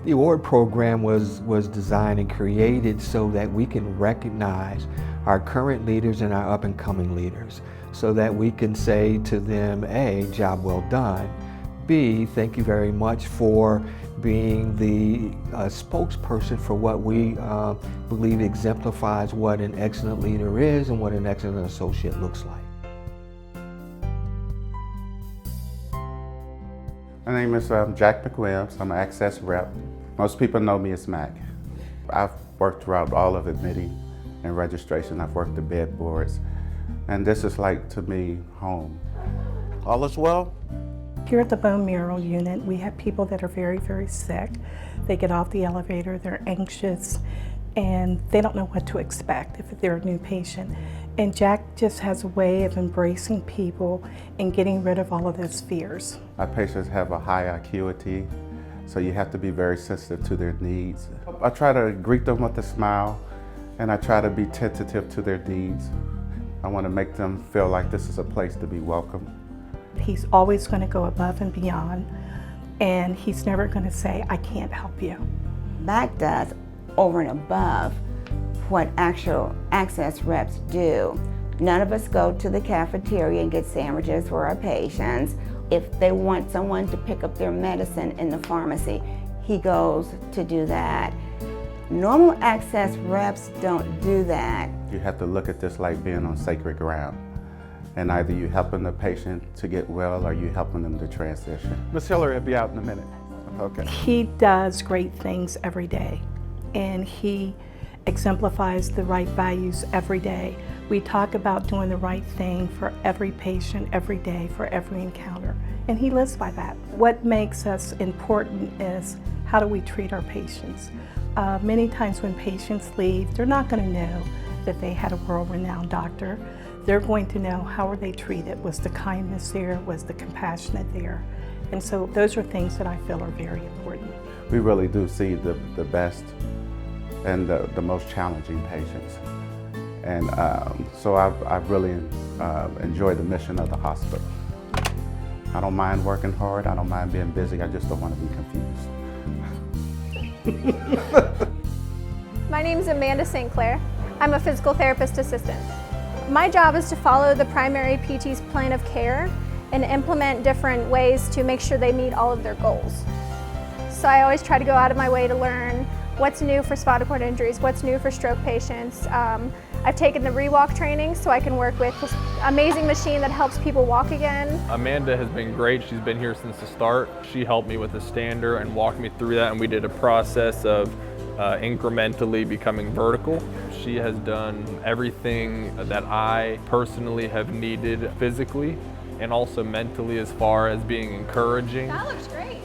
The award program was designed and created so that we can recognize our current leaders and our up-and-coming leaders, so that we can say to them, A, job well done, B, thank you very much for being the spokesperson for what we believe exemplifies what an excellent leader is and what an excellent associate looks like. My name is Jack McWilliams. I'm an Access Rep. Most people know me as Mac. I've worked throughout all of admitting and registration. I've worked the bed boards, and this is like, to me, home. All is well? Here at the bone marrow unit, we have people that are very, very sick. They get off the elevator, they're anxious, and they don't know what to expect if they're a new patient. And Jack just has a way of embracing people and getting rid of all of those fears. Our patients have a high acuity, so you have to be very sensitive to their needs. I try to greet them with a smile, and I try to be tentative to their needs. I want to make them feel like this is a place to be welcome. He's always going to go above and beyond, and he's never going to say, I can't help you. Mac does over and above what actual Access reps do. None of us go to the cafeteria and get sandwiches for our patients. If they want someone to pick up their medicine in the pharmacy, he goes to do that. Normal Access reps don't do that. You have to look at this like being on sacred ground. And either you're helping the patient to get well or you're helping them to transition. Ms. Hillary will be out in a minute. Okay. He does great things every day, and he exemplifies the right values every day. We talk about doing the right thing for every patient, every day, for every encounter, and he lives by that. What makes us important is how do we treat our patients? Many times when patients leave, they're not going to know that they had a world-renowned doctor. They're going to know how were they treated, was the kindness there, was the compassionate there? And so those are things that I feel are very important. We really do see the best and the most challenging patients. And so I've really enjoyed the mission of the hospital. I don't mind working hard, I don't mind being busy, I just don't want to be confused. My name is Amanda St. Clair. I'm a physical therapist assistant. My job is to follow the primary PT's plan of care and implement different ways to make sure they meet all of their goals. So I always try to go out of my way to learn what's new for spinal cord injuries, what's new for stroke patients. I've taken the ReWalk training so I can work with this amazing machine that helps people walk again. Amanda has been great. She's been here since the start. She helped me with the stander and walked me through that, and we did a process of incrementally becoming vertical. She has done everything that I personally have needed physically and also mentally, as far as being encouraging. That looks great.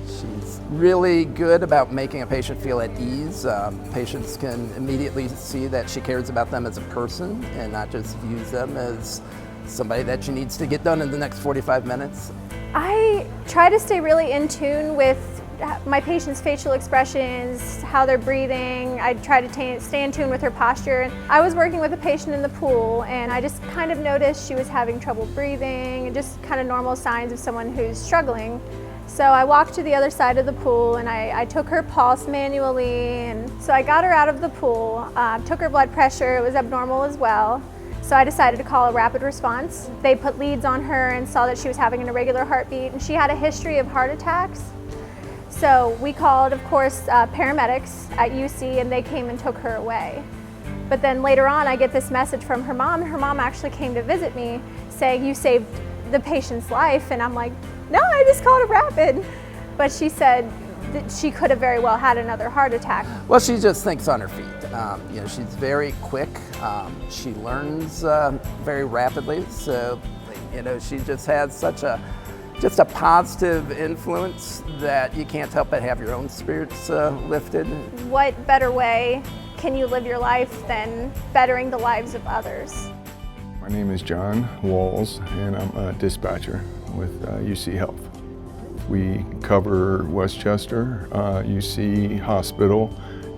She's really good about making a patient feel at ease. Patients can immediately see that she cares about them as a person and not just views them as somebody that she needs to get done in the next 45 minutes. I try to stay really in tune with my patient's facial expressions, how they're breathing. I try to stay in tune with her posture. I was working with a patient in the pool, and I just kind of noticed she was having trouble breathing and just kind of normal signs of someone who's struggling. So I walked to the other side of the pool and I took her pulse manually, and so I got her out of the pool, took her blood pressure, it was abnormal as well. So I decided to call a rapid response. They put leads on her and saw that she was having an irregular heartbeat, and she had a history of heart attacks. So we called, of course, paramedics at UC, and they came and took her away. But then later on, I get this message from her mom. Her mom actually came to visit me saying, you saved the patient's life. And I'm like, no, I just called a rapid. But she said that she could have very well had another heart attack. Well, she just thinks on her feet. She's very quick. She learns very rapidly. So, she just has such a positive influence that you can't help but have your own spirits lifted. What better way can you live your life than bettering the lives of others? My name is John Walls, and I'm a dispatcher with UC Health. We cover Westchester, UC Hospital,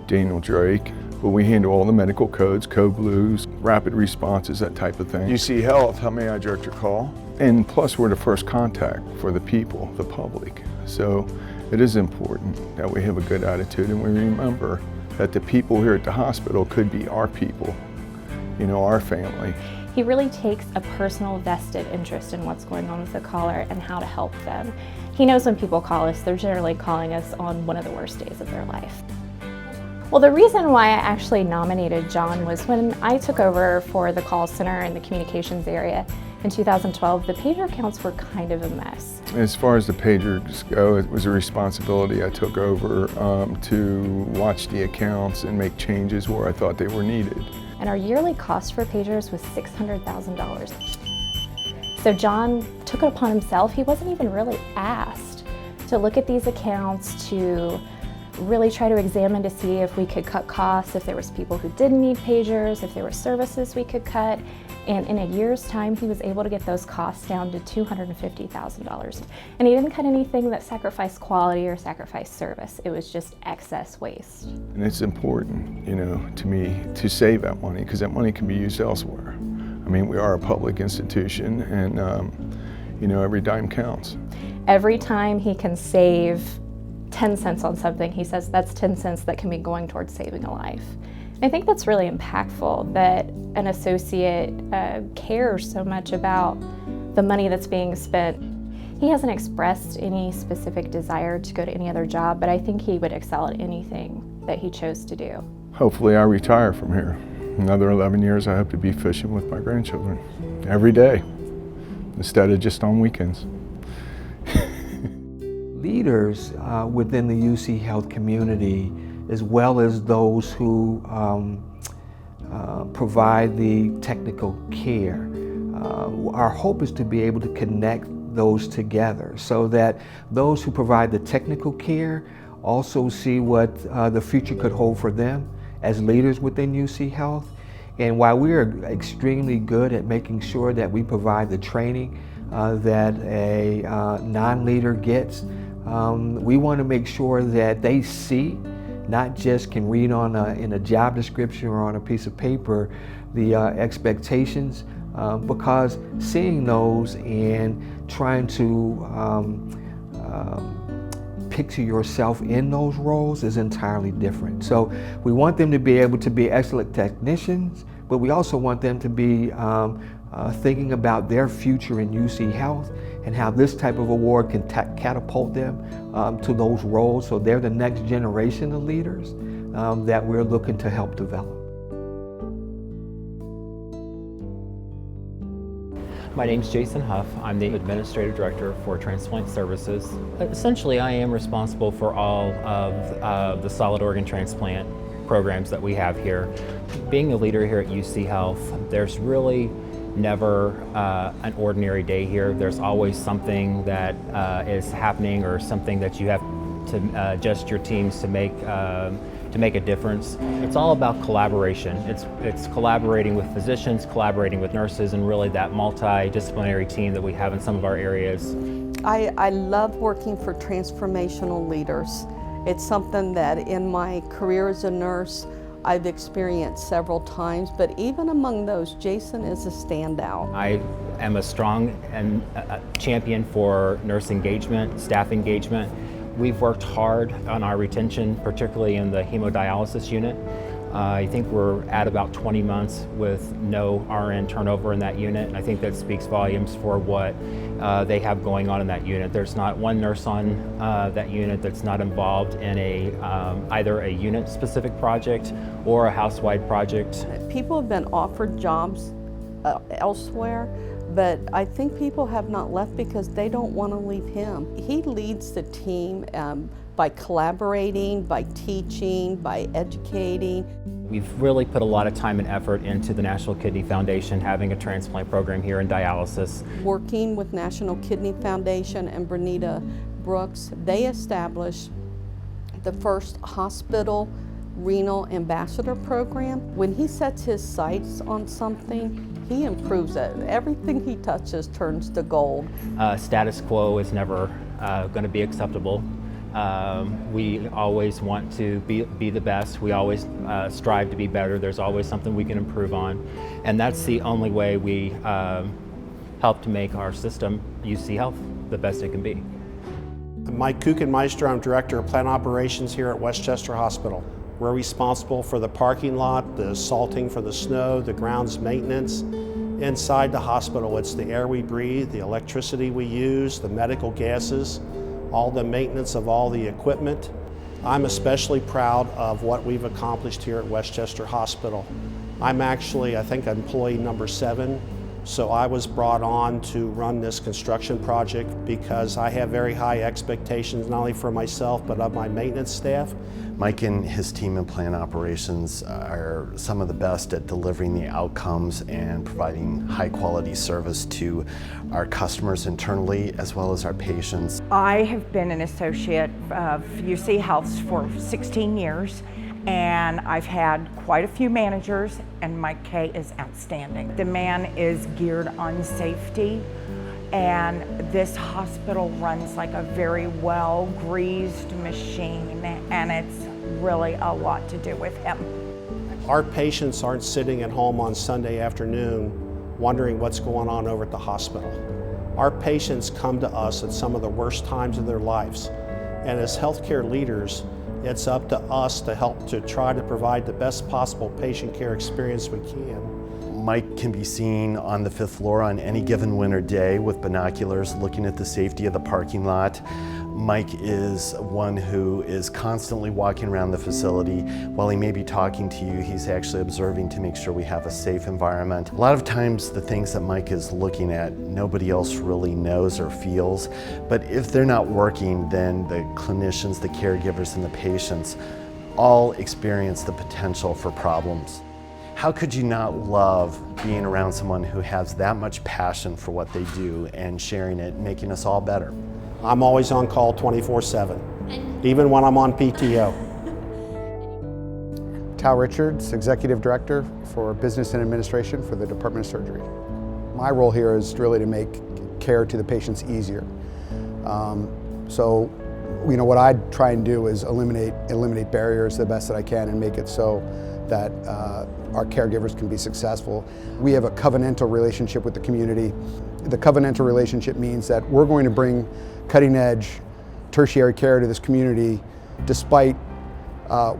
Daniel Drake, but we handle all the medical codes, code blues, rapid responses, that type of thing. UC Health, how may I direct your call? And plus, we're the first contact for the people, the public. So It is important that we have a good attitude and we remember that the people here at the hospital could be our people, you know, our family. He really takes a personal vested interest in what's going on with the caller and how to help them. He knows when people call us, they're generally calling us on one of the worst days of their life. Well, the reason why I actually nominated John was when I took over for the call center and the communications area in 2012, the pager counts were kind of a mess. As far as the pagers go, it was a responsibility I took over to watch the accounts and make changes where I thought they were needed. And our yearly cost for pagers was $600,000. So John took it upon himself. He wasn't even really asked to look at these accounts, to really try to examine to see if we could cut costs, if there was people who didn't need pagers, if there were services we could cut. And in a year's time, he was able to get those costs down to $250,000. And he didn't cut anything that sacrificed quality or sacrificed service. It was just excess waste. And it's important, you know, to me to save that money because that money can be used elsewhere. I mean, we are a public institution and, you know, every dime counts. Every time he can save 10 cents on something, he says that's 10 cents that can be going towards saving a life. I think that's really impactful that an associate cares so much about the money that's being spent. He hasn't expressed any specific desire to go to any other job, but I think he would excel at anything that he chose to do. Hopefully I retire from here. Another 11 years I hope to be fishing with my grandchildren every day instead of just on weekends. Leaders within the UC Health community, as well as those who provide the technical care. Our hope is to be able to connect those together so that those who provide the technical care also see what the future could hold for them as leaders within UC Health. And while we are extremely good at making sure that we provide the training that a non-leader gets, we want to make sure that they see, not just can read on in a job description or on a piece of paper, the expectations, because seeing those and trying to picture yourself in those roles is entirely different. So we want them to be able to be excellent technicians, but we also want them to be thinking about their future in UC Health and how this type of award can catapult them to those roles, so they're the next generation of leaders that we're looking to help develop. My name's Jason Huff. I'm the Administrative Director for Transplant Services. Essentially, I am responsible for all of the solid organ transplant programs that we have here. Being a leader here at UC Health, there's really never an ordinary day here. There's always something that is happening or something that you have to adjust your teams to make a difference. It's all about collaboration. It's collaborating with physicians, collaborating with nurses, and really that multidisciplinary team that we have in some of our areas. I love working for transformational leaders. It's something that in my career as a nurse I've experienced several times, but even among those, Jason is a standout. I am a strong and champion for nurse engagement, staff engagement. We've worked hard on our retention, particularly in the hemodialysis unit. I think we're at about 20 months with no RN turnover in that unit, and I think that speaks volumes for what they have going on in that unit. There's not one nurse on that unit that's not involved in either a unit-specific project or a house-wide project. People have been offered jobs elsewhere, but I think people have not left because they don't want to leave him. He leads the team by collaborating, by teaching, by educating. We've really put a lot of time and effort into the National Kidney Foundation having a transplant program here in dialysis. Working with National Kidney Foundation and Bernita Brooks, they established the first hospital renal ambassador program. When he sets his sights on something, he improves it. Everything he touches turns to gold. Status quo is never going to be acceptable. We always want to be the best. We always strive to be better. There's always something we can improve on. And that's the only way we help to make our system, UC Health, the best it can be. Mike Kuchenmeister, I'm Director of Plant Operations here at Westchester Hospital. We're responsible for the parking lot, the salting for the snow, the grounds maintenance. Inside the hospital, it's the air we breathe, the electricity we use, the medical gases, all the maintenance of all the equipment. I'm especially proud of what we've accomplished here at Westchester Hospital. I'm actually, I think, employee number 7. So I was brought on to run this construction project because I have very high expectations, not only for myself, but of my maintenance staff. Mike and his team in plant operations are some of the best at delivering the outcomes and providing high quality service to our customers internally as well as our patients. I have been an associate of UC Health for 16 years. And I've had quite a few managers, and Mike K is outstanding. The man is geared on safety, and this hospital runs like a very well-greased machine, and it's really a lot to do with him. Our patients aren't sitting at home on Sunday afternoon wondering what's going on over at the hospital. Our patients come to us at some of the worst times of their lives, and as healthcare leaders, it's up to us to help to try to provide the best possible patient care experience we can. Mike can be seen on the 5th floor on any given winter day with binoculars looking at the safety of the parking lot. Mike is one who is constantly walking around the facility. While he may be talking to you, he's actually observing to make sure we have a safe environment. A lot of times the things that Mike is looking at, nobody else really knows or feels. But if they're not working, then the clinicians, the caregivers, and the patients all experience the potential for problems. How could you not love being around someone who has that much passion for what they do and sharing it, making us all better? I'm always on call 24/7, even when I'm on PTO. Tal Richards, Executive Director for Business and Administration for the Department of Surgery. My role here is really to make care to the patients easier. So, what I try and do is eliminate barriers the best that I can and make it so that our caregivers can be successful. We have a covenantal relationship with the community. The covenantal relationship means that we're going to bring cutting-edge tertiary care to this community despite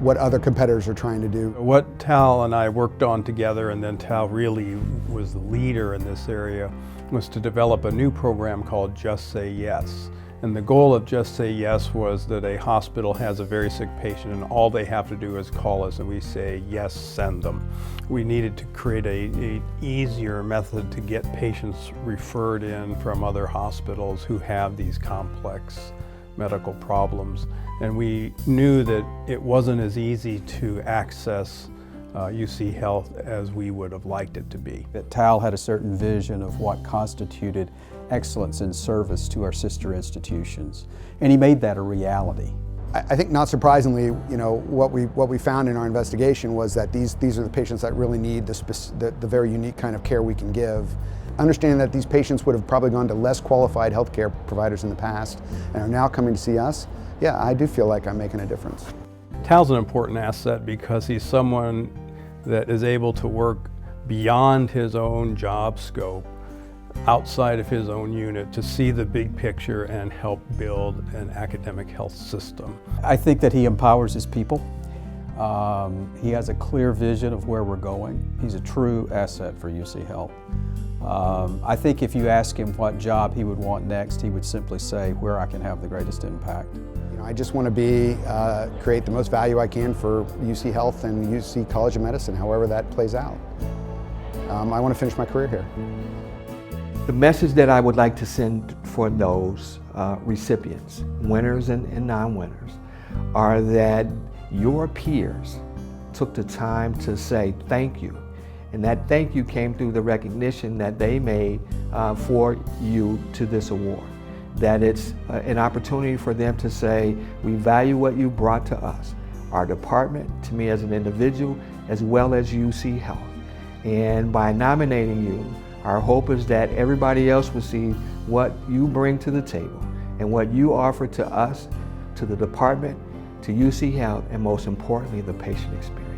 what other competitors are trying to do. What Tal and I worked on together, and then Tal really was the leader in this area, was to develop a new program called Just Say Yes. And the goal of Just Say Yes was that a hospital has a very sick patient and all they have to do is call us and we say, yes, send them. We needed to create a easier method to get patients referred in from other hospitals who have these complex medical problems. And we knew that it wasn't as easy to access UC Health as we would have liked it to be. That Tal had a certain vision of what constituted excellence in service to our sister institutions, and he made that a reality. I think not surprisingly, what we found in our investigation was that these are the patients that really need the very unique kind of care we can give. Understanding that these patients would have probably gone to less qualified healthcare providers in the past and are now coming to see us, yeah, I do feel like I'm making a difference. Tal's an important asset because he's someone that is able to work beyond his own job scope, outside of his own unit, to see the big picture and help build an academic health system. I think that he empowers his people. He has a clear vision of where we're going. He's a true asset for UC Health. I think if you ask him what job he would want next, he would simply say where I can have the greatest impact. I just want to create the most value I can for UC Health and UC College of Medicine, however that plays out. I want to finish my career here. The message that I would like to send for those recipients, winners and non-winners, are that your peers took the time to say thank you. And that thank you came through the recognition that they made for you to this award. That it's an opportunity for them to say, we value what you brought to us, our department, to me as an individual, as well as UC Health. And by nominating you, our hope is that everybody else will see what you bring to the table and what you offer to us, to the department, to UC Health, and most importantly, the patient experience.